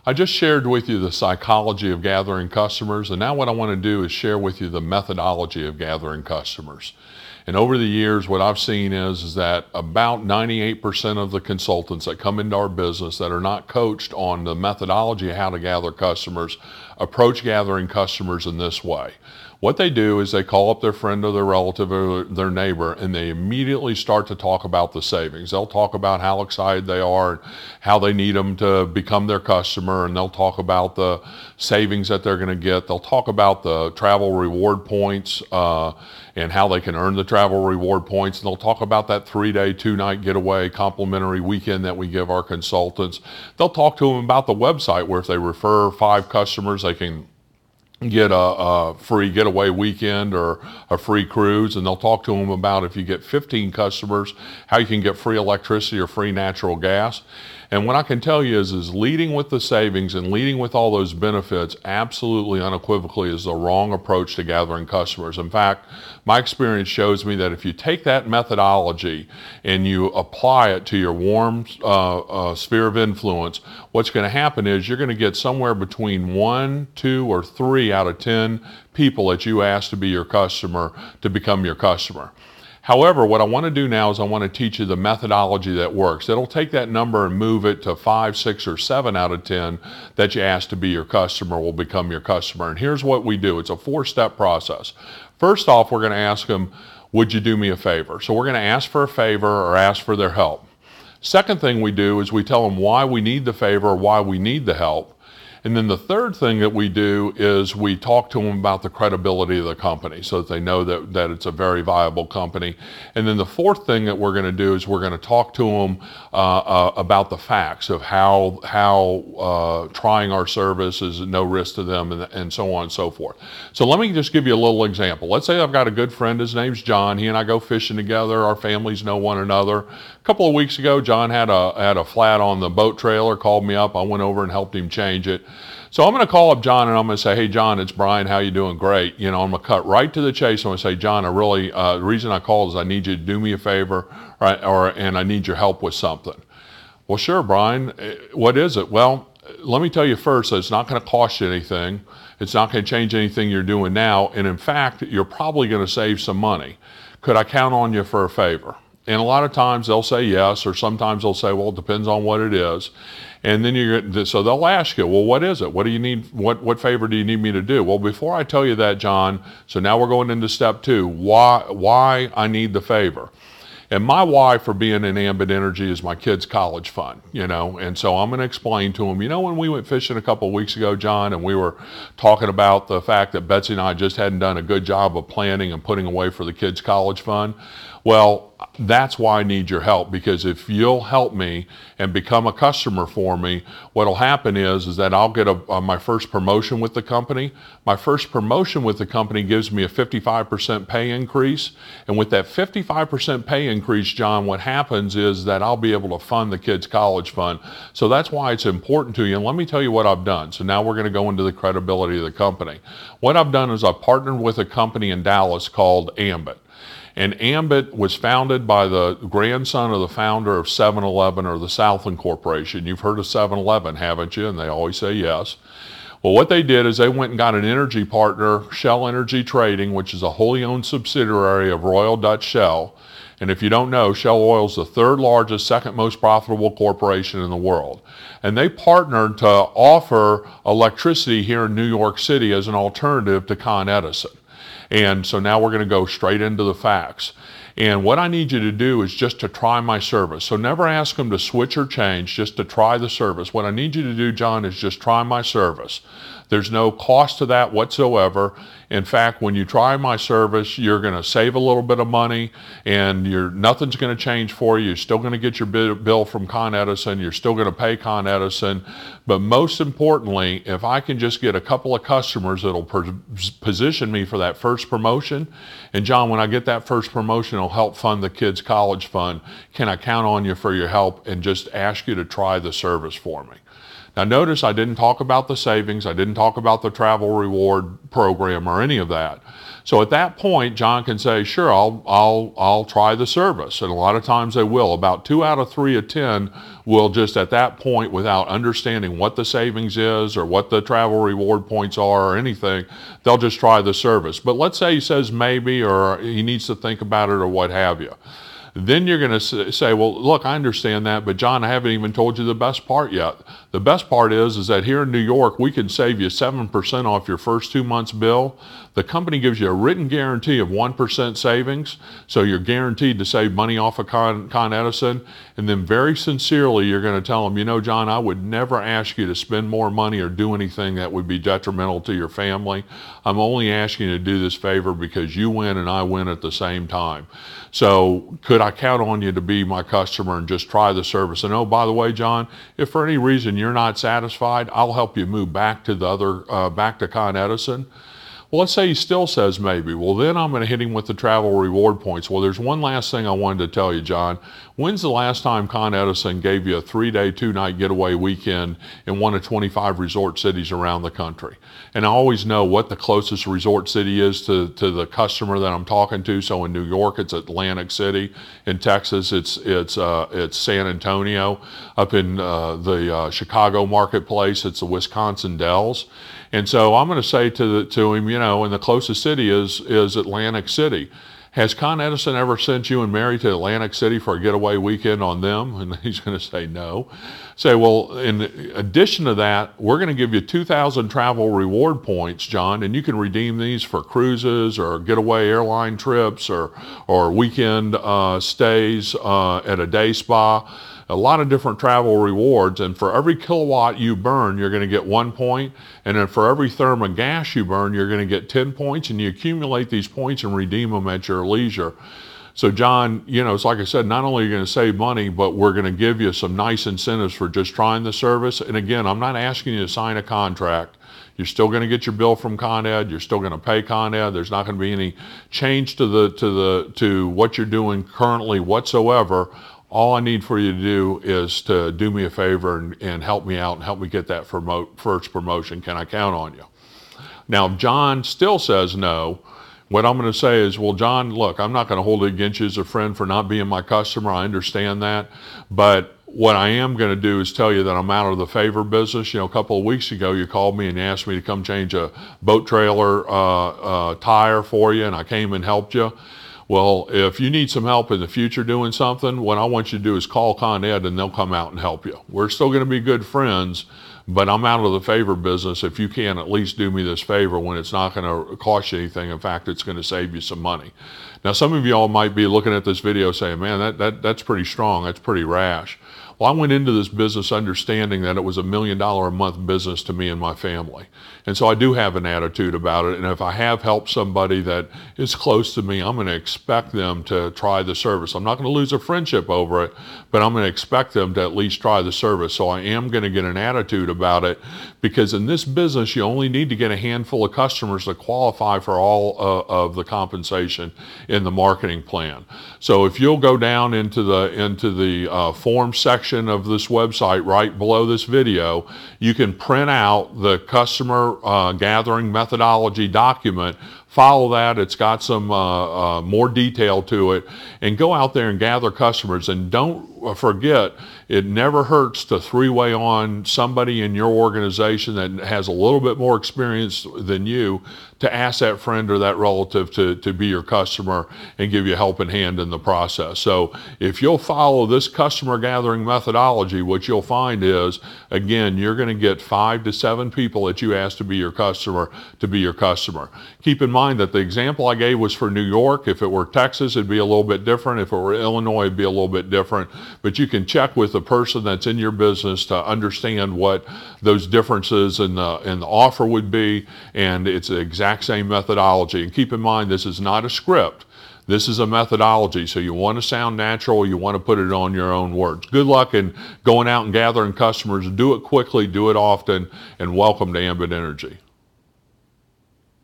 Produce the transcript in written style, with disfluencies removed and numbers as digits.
I just shared with you the psychology of gathering customers, and now what I want to do is share with you the methodology of gathering customers. And over the years, what I've seen is that about 98% of the consultants that come into our business that are not coached on the methodology of how to gather customers approach gathering customers in this way. What they do is they call up their friend or their relative or their neighbor, and they immediately start to talk about the savings. They'll talk about how excited they are and how they need them to become their customer, and they'll talk about the savings that they're going to get. They'll talk about the travel reward points and how they can earn the travel reward points. And they'll talk about that 3-day, 2-night getaway complimentary weekend that we give our consultants. They'll talk to them about the website where if they refer 5 customers, they can get a free getaway weekend or a free cruise. And they'll talk to them about if you get 15 customers, how you can get free electricity or free natural gas. And what I can tell you is leading with the savings and leading with all those benefits absolutely unequivocally is the wrong approach to gathering customers. In fact, my experience shows me that if you take that methodology and you apply it to your warm sphere of influence, what's going to happen is you're going to get somewhere between 1, 2, or 3 out of 10 people that you ask to be your customer to become your customer. However, what I want to do now is I want to teach you the methodology that works. It'll take that number and move it to 5, 6, or 7 out of 10 that you ask to be your customer will become your customer. And here's what we do. It's a 4-step process. First off, we're going to ask them, would you do me a favor? So we're going to ask for a favor or ask for their help. Second thing we do is we tell them why we need the favor or why we need the help. And then the third thing that we do is we talk to them about the credibility of the company so that they know that it's a very viable company. And then the fourth thing that we're going to do is we're going to talk to them about the facts of how trying our service is no risk to them and so on and so forth. So let me just give you a little example. Let's say I've got a good friend, his name's John. He and I go fishing together. Our families know one another. A couple of weeks ago, John had a flat on the boat trailer, called me up. I went over and helped him change it. So I'm going to call up John and I'm going to say, hey, John, it's Brian. How you doing? Great. You know, I'm going to cut right to the chase. I'm going to say, John, the reason I called is I need you to do me a favor and I need your help with something. Well, sure, Brian. What is it? Well, let me tell you first that it's not going to cost you anything. It's not going to change anything you're doing now. And in fact, you're probably going to save some money. Could I count on you for a favor? And a lot of times they'll say yes, or sometimes they'll say, well, it depends on what it is. And then so they'll ask you, well, what is it? What do you need? What favor do you need me to do? Well, before I tell you that, John, so now we're going into step 2, why I need the favor. And my why for being in Ambit Energy is my kids' college fund, you know, and so I'm going to explain to them, you know, when we went fishing a couple of weeks ago, John, and we were talking about the fact that Betsy and I just hadn't done a good job of planning and putting away for the kids' college fund. Well, that's why I need your help, because if you'll help me and become a customer for me, what'll happen is that I'll get my first promotion with the company. My first promotion with the company gives me a 55% pay increase. And with that 55% pay increase, John, what happens is that I'll be able to fund the kids' college fund. So that's why it's important to you. And let me tell you what I've done. So now we're going to go into the credibility of the company. What I've done is I've partnered with a company in Dallas called Ambit. And Ambit was founded by the grandson of the founder of 7-Eleven or the Southland Corporation. You've heard of 7-Eleven, haven't you? And they always say yes. Well, what they did is they went and got an energy partner, Shell Energy Trading, which is a wholly owned subsidiary of Royal Dutch Shell. And if you don't know, Shell Oil is the 3rd largest, 2nd most profitable corporation in the world. And they partnered to offer electricity here in New York City as an alternative to Con Edison. And so now we're going to go straight into the facts. And what I need you to do is just to try my service. So never ask them to switch or change, just to try the service. What I need you to do, John, is just try my service. There's no cost to that whatsoever. In fact, when you try my service, you're going to save a little bit of money and nothing's going to change for you. You're still going to get your bill from Con Edison. You're still going to pay Con Edison. But most importantly, if I can just get a couple of customers that'll position me for that first promotion, and John, when I get that first promotion, it'll help fund the kids' college fund, can I count on you for your help and just ask you to try the service for me? Now notice I didn't talk about the savings, I didn't talk about the travel reward program or any of that. So at that point, John can say, sure, I'll try the service. And a lot of times they will. About 2 out of 3 of 10 will just at that point, without understanding what the savings is or what the travel reward points are or anything, they'll just try the service. But let's say he says maybe, or he needs to think about it or what have you. Then you're going to say, well, look, I understand that, but John, I haven't even told you the best part yet. The best part is that here in New York, we can save you 7% off your first 2 months' bill. The company gives you a written guarantee of 1% savings, so you're guaranteed to save money off of Con Edison. And then very sincerely, you're going to tell them, you know, John, I would never ask you to spend more money or do anything that would be detrimental to your family. I'm only asking you to do this favor because you win and I win at the same time. So could I count on you to be my customer and just try the service? And oh, by the way, John, if for any reason you're not satisfied, I'll help you move back to back to Con Edison. Well, let's say he still says maybe. Well, then I'm going to hit him with the travel reward points. Well, there's one last thing I wanted to tell you, John. When's the last time Con Edison gave you a 3-day, 2-night getaway weekend in one of 25 resort cities around the country? And I always know what the closest resort city is to the customer that I'm talking to. So in New York, it's Atlantic City. In Texas, it's San Antonio. Up in the Chicago marketplace, it's the Wisconsin Dells. And so I'm going to say to him, you know, and the closest city is Atlantic City. Has Con Edison ever sent you and Mary to Atlantic City for a getaway weekend on them? And he's going to say no. Say, well, in addition to that, we're going to give you 2,000 travel reward points, John, and you can redeem these for cruises or getaway airline trips or weekend stays at a day spa. A lot of different travel rewards, and for every kilowatt you burn, you're going to get 1 point, and then for every therm of gas you burn, you're going to get 10 points, and you accumulate these points and redeem them at your leisure. So John, you know, it's like I said, not only are you going to save money, but we're going to give you some nice incentives for just trying the service. And again, I'm not asking you to sign a contract. You're still going to get your bill from Con Ed. You're still going to pay Con Ed. There's not going to be any change to what you're doing currently whatsoever. All I need for you to do is to do me a favor and help me out and help me get that first promotion. Can I count on you? Now, if John still says no, what I'm going to say is, well, John, look, I'm not going to hold it against you as a friend for not being my customer. I understand that. But what I am going to do is tell you that I'm out of the favor business. You know, a couple of weeks ago, you called me and you asked me to come change a boat trailer tire for you, and I came and helped you. Well, if you need some help in the future doing something, what I want you to do is call Con Ed and they'll come out and help you. We're still going to be good friends, but I'm out of the favor business if you can't at least do me this favor when it's not going to cost you anything. In fact, it's going to save you some money. Now, some of you all might be looking at this video saying, man, that's pretty strong. That's pretty rash. Well, I went into this business understanding that it was $1 million a month business to me and my family. And so I do have an attitude about it. And if I have helped somebody that is close to me, I'm going to expect them to try the service. I'm not going to lose a friendship over it, but I'm going to expect them to at least try the service. So I am going to get an attitude about it, because in this business, you only need to get a handful of customers to qualify for all of the compensation in the marketing plan. So if you'll go down into the form section of this website right below this video, you can print out the customer gathering methodology document. Follow that. It's got some more detail to it, and go out there and gather customers. And don't forget, it never hurts to three-way on somebody in your organization that has a little bit more experience than you to ask that friend or that relative to be your customer and give you a helping hand in the process. So if you'll follow this customer gathering methodology, what you'll find is, again, you're going to get 5 to 7 people that you ask to be your customer. Keep in mind that the example I gave was for New York. If it were Texas, it'd be a little bit different. If it were Illinois, it'd be a little bit different. But you can check with the person that's in your business to understand what those differences in the offer would be, and it's the exact same methodology. And keep in mind, this is not a script. This is a methodology, so you want to sound natural, you want to put it on your own words. Good luck in going out and gathering customers. Do it quickly, do it often, and welcome to Ambit Energy.